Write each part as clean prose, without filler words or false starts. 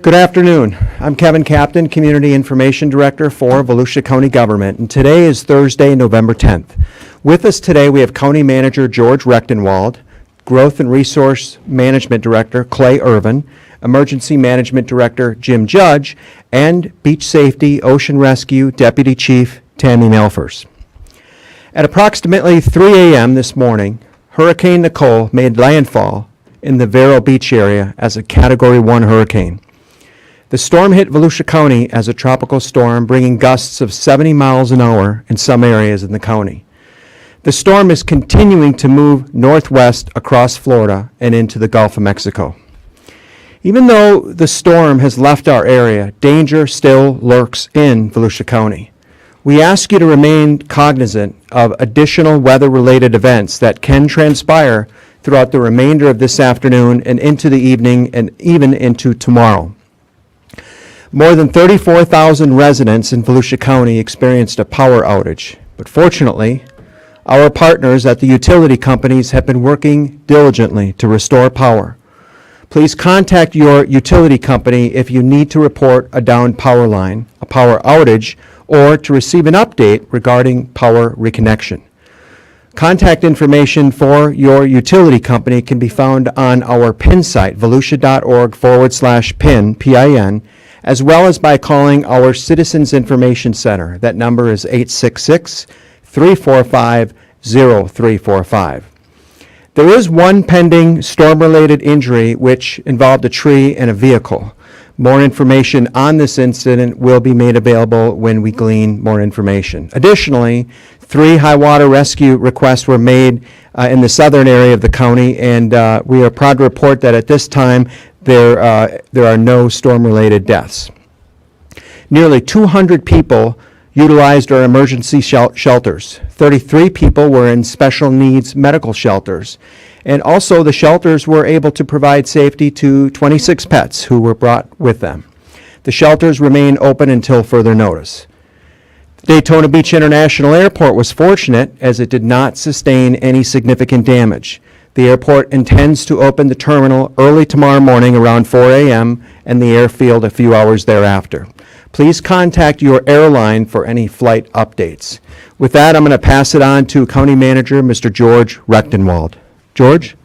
Good afternoon. I'm Kevin Captain, Community Information Director for Volusia County Government, and today is Thursday, November 10th. With us today we have County Manager George Rechtenwald, Growth and Resource Management Director Clay Irvin, Emergency Management Director Jim Judge, and Beach Safety Ocean Rescue Deputy Chief Tammy Melfers. At approximately 3 a.m. this morning, Hurricane Nicole made landfall in the Vero Beach area as a Category 1 hurricane. The storm hit Volusia County as a tropical storm, bringing gusts of 70 miles an hour in some areas in the county. The storm is continuing to move northwest across Florida and into the Gulf of Mexico. Even though the storm has left our area, danger still lurks in Volusia County. We ask you to remain cognizant of additional weather-related events that can transpire throughout the remainder of this afternoon and into the evening and even into tomorrow. More than 34,000 residents in Volusia County experienced a power outage, but fortunately, our partners at the utility companies have been working diligently to restore power. Please contact your utility company if you need to report a downed power line, a power outage, or to receive an update regarding power reconnection. Contact information for your utility company can be found on our PIN site, volusia.org/PIN, PIN, as well as by calling our Citizens Information Center. That number is 866-345-0345. There is one pending storm-related injury which involved a tree and a vehicle. More information on this incident will be made available when we glean more information. Additionally, 3 high water rescue requests were made in the southern area of the county, and we are proud to report that at this time there are no storm-related deaths. Nearly 200 people utilized our emergency shelters. 33 people were in special needs medical shelters. And also the shelters were able to provide safety to 26 pets who were brought with them. The shelters remain open until further notice. Daytona Beach International Airport was fortunate as it did not sustain any significant damage. The airport intends to open the terminal early tomorrow morning around 4 a.m. and the airfield a few hours thereafter. Please contact your airline for any flight updates. With that, I'm going to pass it on to County Manager, Mr. George Rechtenwald. George?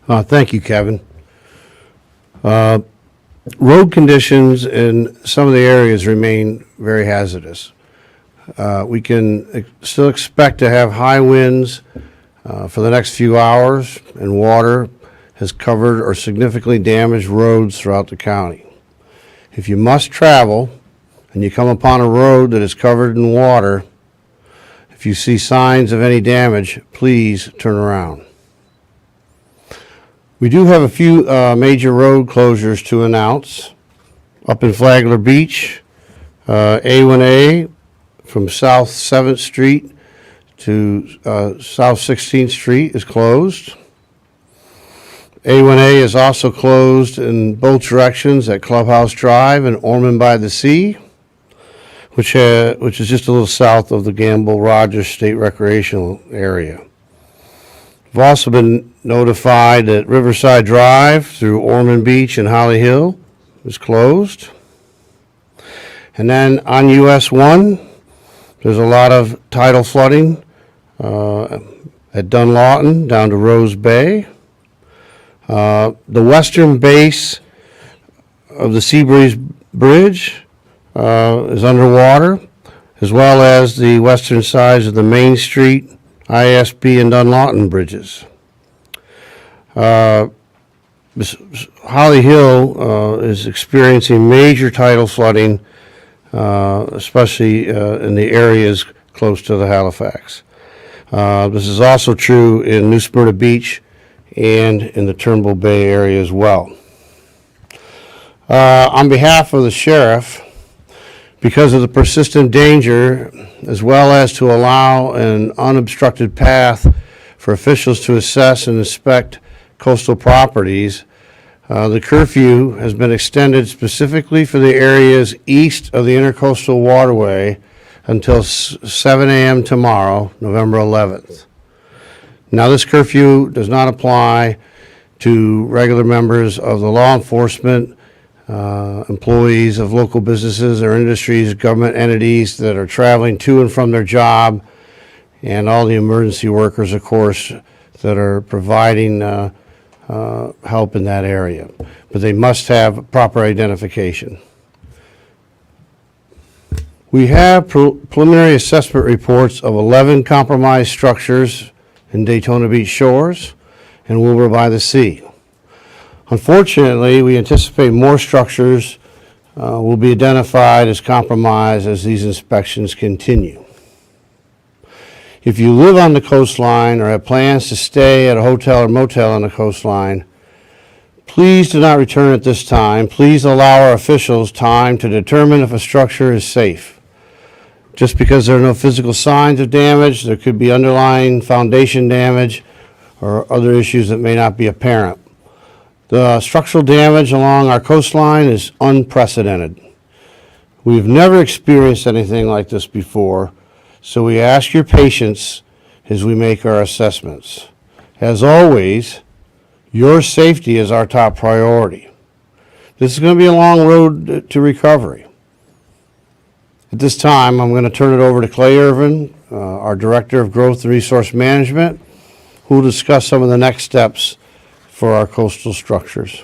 Thank you, Kevin. Road conditions in some of the areas remain very hazardous. We can still expect to have high winds for the next few hours, and water has covered or significantly damaged roads throughout the county. If you must travel and you come upon a road that is covered in water, if you see signs of any damage, please turn around. We do have a few major road closures to announce. Up in Flagler Beach, A1A from South 7th Street to South 16th Street is closed. A1A is also closed in both directions at Clubhouse Drive and Ormond by the Sea, which is just a little south of the Gamble-Rogers State Recreational Area. We've also been notified that Riverside Drive through Ormond Beach and Holly Hill is closed. And then on US 1, there's a lot of tidal flooding at Dunlawton down to Rose Bay. The western base of the Seabreeze Bridge is underwater, as well as the western sides of the Main Street, ISB, and Dunlawton bridges. Holly Hill is experiencing major tidal flooding, especially in the areas close to the Halifax. This is also true in New Smyrna Beach and in the Turnbull Bay area as well. On behalf of the sheriff, because of the persistent danger, as well as to allow an unobstructed path for officials to assess and inspect coastal properties, the curfew has been extended specifically for the areas east of the Intercoastal Waterway until 7 a.m. tomorrow, November 11th. Now, this curfew does not apply to regular members of the law enforcement, employees of local businesses or industries, government entities that are traveling to and from their job, and all the emergency workers, of course, that are providing help in that area. But they must have proper identification. We have preliminary assessment reports of 11 compromised structures in Daytona Beach shores and Wilbur by the Sea. Unfortunately, we anticipate more structures will be identified as compromised as these inspections continue. If you live on the coastline or have plans to stay at a hotel or motel on the coastline, please do not return at this time. Please allow our officials time to determine if a structure is safe. Just because there are no physical signs of damage, there could be underlying foundation damage or other issues that may not be apparent. The structural damage along our coastline is unprecedented. We've never experienced anything like this before, so we ask your patience as we make our assessments. As always, your safety is our top priority. This is going to be a long road to recovery. At this time, I'm going to turn it over to Clay Irvin, our Director of Growth and Resource Management, who will discuss some of the next steps for our coastal structures.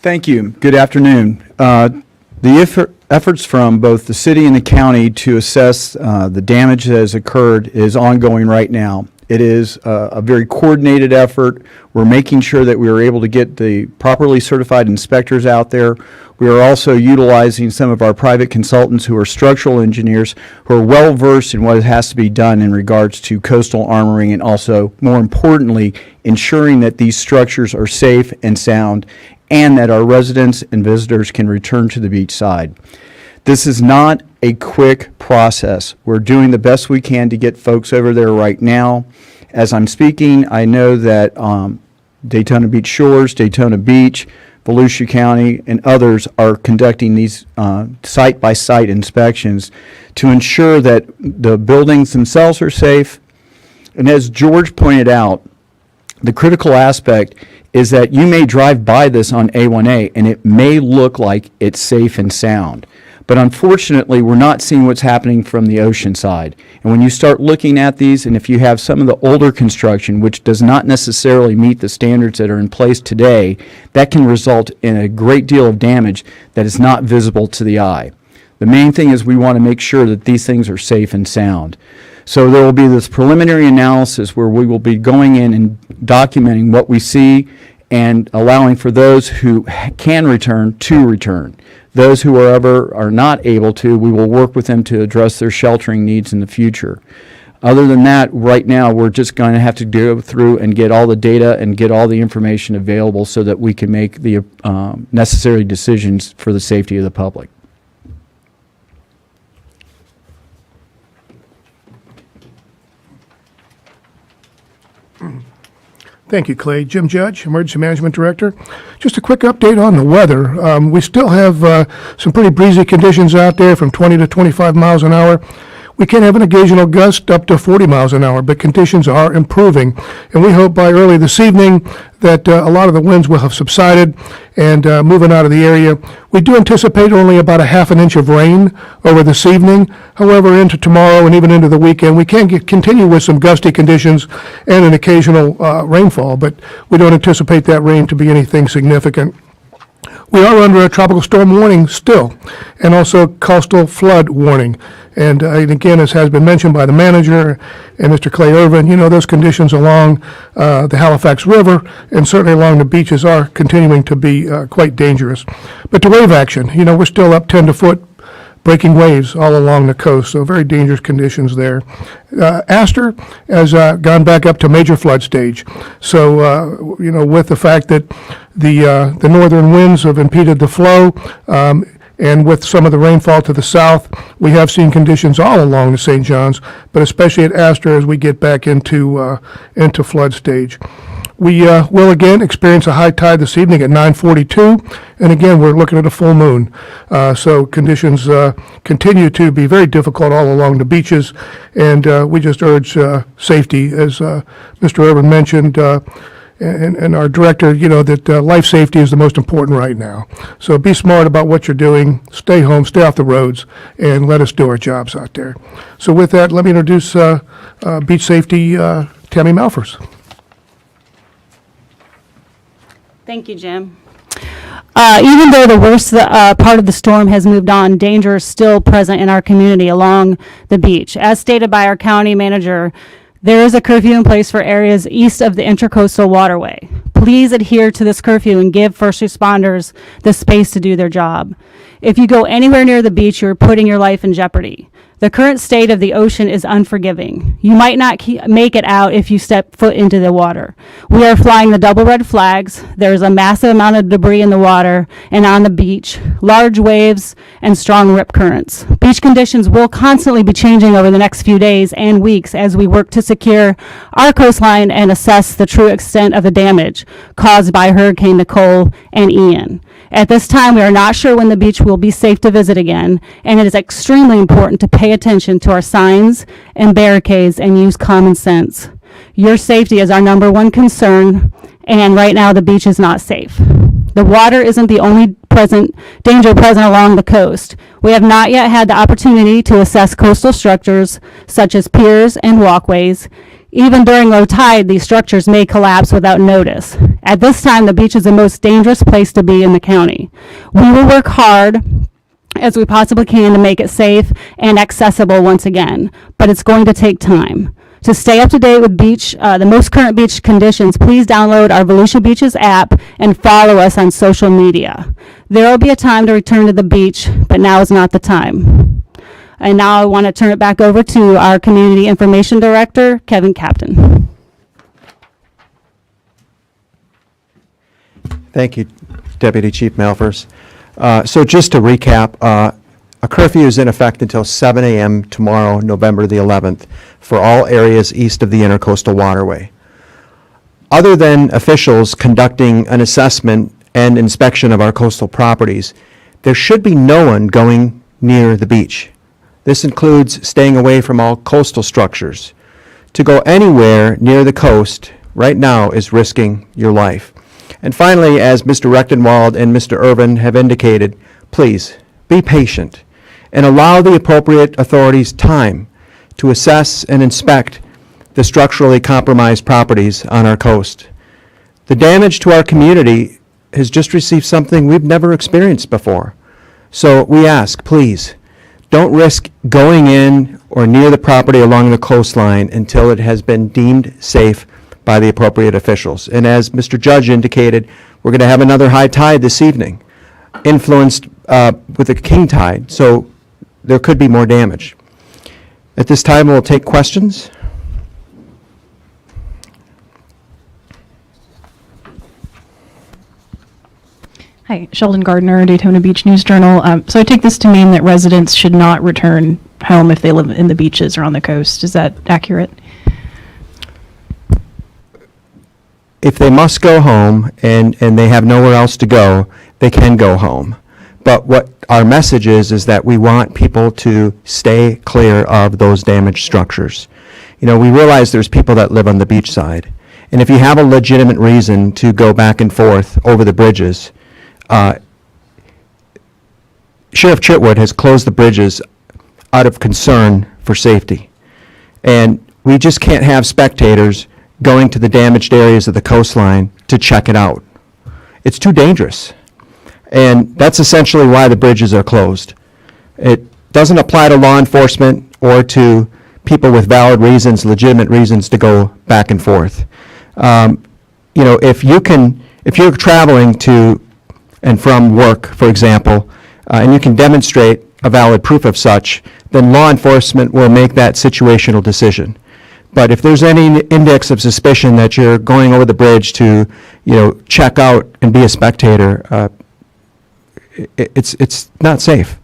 Thank you. Good afternoon. The efforts from both the city and the county to assess the damage that has occurred is ongoing right now. It is a very coordinated effort. We're making sure that we are able to get the properly certified inspectors out there. We are also utilizing some of our private consultants who are structural engineers who are well versed in what has to be done in regards to coastal armoring, and also, more importantly, ensuring that these structures are safe and sound and that our residents and visitors can return to the beach side. This is not a quick process. We're doing the best we can to get folks over there right now. As I'm speaking, I know that Daytona Beach Shores, Daytona Beach, Volusia County, and others are conducting these site-by-site inspections to ensure that the buildings themselves are safe. And as George pointed out, the critical aspect is that you may drive by this on A1A and it may look like it's safe and sound. But unfortunately, we're not seeing what's happening from the ocean side. And when you start looking at these, and if you have some of the older construction, which does not necessarily meet the standards that are in place today, that can result in a great deal of damage that is not visible to the eye. The main thing is we want to make sure that these things are safe and sound. So there will be this preliminary analysis where we will be going in and documenting what we see and allowing for those who can return to return. Those who are not able to, we will work with them to address their sheltering needs in the future. Other than that, right now, we're just going to have to go through and get all the data and get all the information available so that we can make the necessary decisions for the safety of the public. Thank you, Clay. Jim Judge, Emergency Management Director. Just a quick update on the weather. We still have some pretty breezy conditions out there from 20 to 25 miles an hour. We can have an occasional gust up to 40 miles an hour, but conditions are improving. And we hope by early this evening that a lot of the winds will have subsided and moving out of the area. We do anticipate only about a half an inch of rain over this evening. However, into tomorrow and even into the weekend, we can continue with some gusty conditions and an occasional rainfall, but we don't anticipate that rain to be anything significant. We are under a tropical storm warning still, and also coastal flood warning. And again, as has been mentioned by the manager and Mr. Clay Irvin, those conditions along the Halifax River and certainly along the beaches are continuing to be quite dangerous. But to wave action, we're still up 10 to foot breaking waves all along the coast, so very dangerous conditions there. Astor has gone back up to major flood stage. So, with the fact that the northern winds have impeded the flow, and with some of the rainfall to the south, we have seen conditions all along the St. John's, but especially at Astor as we get back into flood stage. We will again experience a high tide this evening at 9:42, and again we're looking at a full moon. So conditions continue to be very difficult all along the beaches, and we just urge safety, as Mr. Irvin mentioned, and our director, that life safety is the most important right now. So be smart about what you're doing, stay home, stay off the roads, and let us do our jobs out there. So with that, let me introduce Beach Safety Tammy Malfers. Thank you, Jim. Even though the worst part of the storm has moved on, danger is still present in our community along the beach. As stated by our county manager, there is a curfew in place for areas east of the Intracoastal Waterway. Please adhere to this curfew and give first responders the space to do their job. If you go anywhere near the beach, you're putting your life in jeopardy. The current state of the ocean is unforgiving. You might not make it out if you step foot into the water. We are flying the double red flags. There's a massive amount of debris in the water and on the beach, large waves, and strong rip currents. Beach conditions will constantly be changing over the next few days and weeks as we work to secure our coastline and assess the true extent of the damage caused by Hurricane Nicole and Ian. At this time, we are not sure when the beach will be safe to visit again, and it is extremely important to pay attention to our signs and barricades and use common sense. Your safety is our number one concern, and right now the beach is not safe. The water isn't the only danger present along the coast. We have not yet had the opportunity to assess coastal structures such as piers and walkways. Even during low tide, these structures may collapse without notice. At this time, the beach is the most dangerous place to be in the county. We will work hard as we possibly can to make it safe and accessible once again, but it's going to take time. To stay up to date with the most current beach conditions, please download our Volusia Beaches app and follow us on social media. There will be a time to return to the beach, but now is not the time. And now I want to turn it back over to our Community Information Director, Kevin Captain. Thank you, Deputy Chief Malfers. So just to recap, a curfew is in effect until 7 a.m. tomorrow, November the 11th, for all areas east of the Intercoastal Waterway. other than officials conducting an assessment and inspection of our coastal properties, there should be no one going near the beach. This includes staying away from all coastal structures. To go anywhere near the coast right now is risking your life. And finally, as Mr. Rechtenwald and Mr. Irvin have indicated, please be patient and allow the appropriate authorities time to assess and inspect the structurally compromised properties on our coast. The damage to our community has just received something we've never experienced before. So we ask, please, don't risk going in or near the property along the coastline until it has been deemed safe by the appropriate officials. And as Mr. Judge indicated, we're going to have another high tide this evening, influenced with a king tide, so there could be more damage. At this time, we'll take questions. Hi, Sheldon Gardner, Daytona Beach News Journal. So I take this to mean that residents should not return home if they live in the beaches or on the coast. Is that accurate? If they must go home and they have nowhere else to go, they can go home. But what our message is that we want people to stay clear of those damaged structures. You know, we realize there's people that live on the beach side. And if you have a legitimate reason to go back and forth over the bridges, Sheriff Chitwood has closed the bridges out of concern for safety. And we just can't have spectators going to the damaged areas of the coastline to check it out. It's too dangerous. And that's essentially why the bridges are closed. It doesn't apply to law enforcement or to people with valid reasons, legitimate reasons to go back and forth. You know, if you're traveling to and from work, for example, and you can demonstrate a valid proof of such, then law enforcement will make that situational decision. But if there's any index of suspicion that you're going over the bridge to, you know, check out and be a spectator, it's not safe.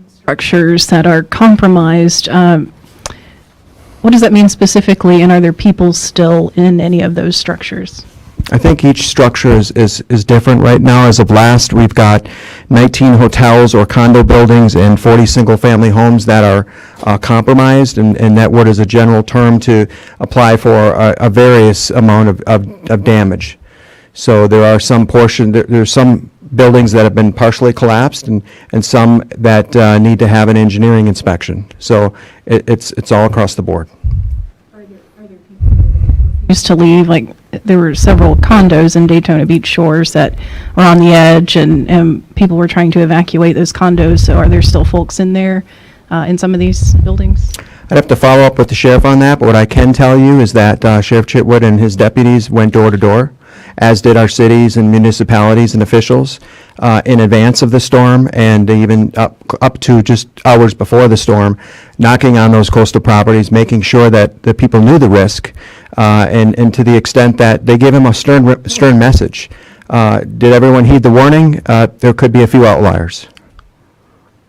Structures that are compromised. What does that mean specifically, and are there people still in any of those structures? I think each structure is different right now. As of last, we've got 19 hotels or condo buildings and 40 single-family homes that are compromised, and that word is a general term to apply for a various amount of damage. So there are some there's some buildings that have been partially collapsed and some that need to have an engineering inspection. So it's all across the board. Are there people that used to leave? Like, there were several condos in Daytona Beach shores that were on the edge, and people were trying to evacuate those condos. So are there still folks in there in some of these buildings? I'd have to follow up with the sheriff on that, but what I can tell you is that Sheriff Chitwood and his deputies went door to door, as did our cities and municipalities and officials in advance of the storm, and even up to just hours before the storm, knocking on those coastal properties, making sure that the people knew the risk, and to the extent that they gave him a stern message. Did everyone heed the warning? There could be a few outliers.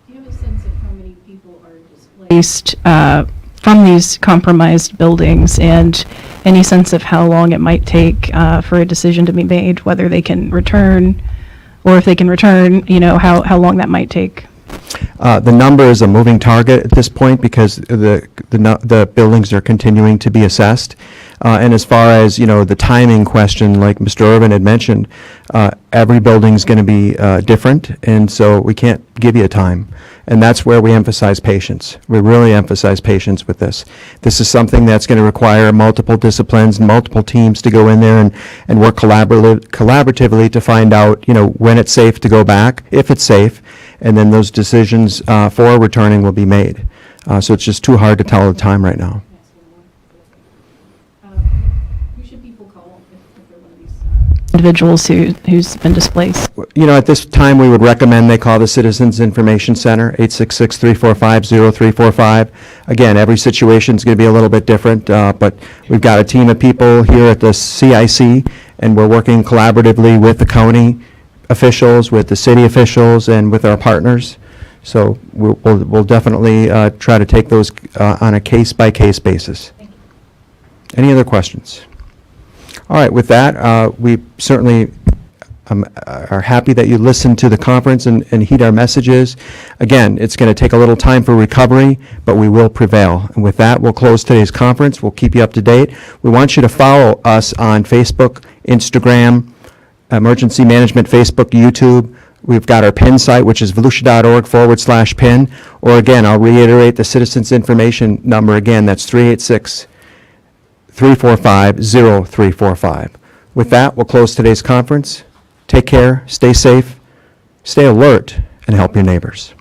Do you have a sense of how many people are displaced from these compromised buildings, and any sense of how long it might take for a decision to be made, whether they can return, or if they can return, you know, how long that might take? The number is a moving target at this point because the buildings are continuing to be assessed. And as far as, you know, the timing question, like Mr. Irvin had mentioned, every building's going to be different, and so we can't give you a time. And that's where we emphasize patience. We really emphasize patience with this. This is something that's going to require multiple disciplines and multiple teams to go in there and work collaboratively to find out, you know, when it's safe to go back, if it's safe, and then those decisions for returning will be made. So it's just too hard to tell the time right now. Who should people call if they're one of these individuals who's been displaced? You know, at this time, we would recommend they call the Citizens Information Center, 866-345-0345. Again, every situation is going to be a little bit different, but we've got a team of people here at the CIC, and we're working collaboratively with the county officials, with the city officials, and with our partners. So we'll definitely try to take those on a case-by-case basis. Any other questions? All right, with that, we certainly are happy that you listened to the conference and heed our messages. Again, it's going to take a little time for recovery, but we will prevail. And with that, we'll close today's conference. We'll keep you up to date. We want you to follow us on Facebook, Instagram, Emergency Management Facebook, YouTube. We've got our PIN site, which is volusia.org/PIN. Or again, I'll reiterate the citizens information number again. That's 386-345-0345. With that, we'll close today's conference. Take care, stay safe, stay alert, and help your neighbors.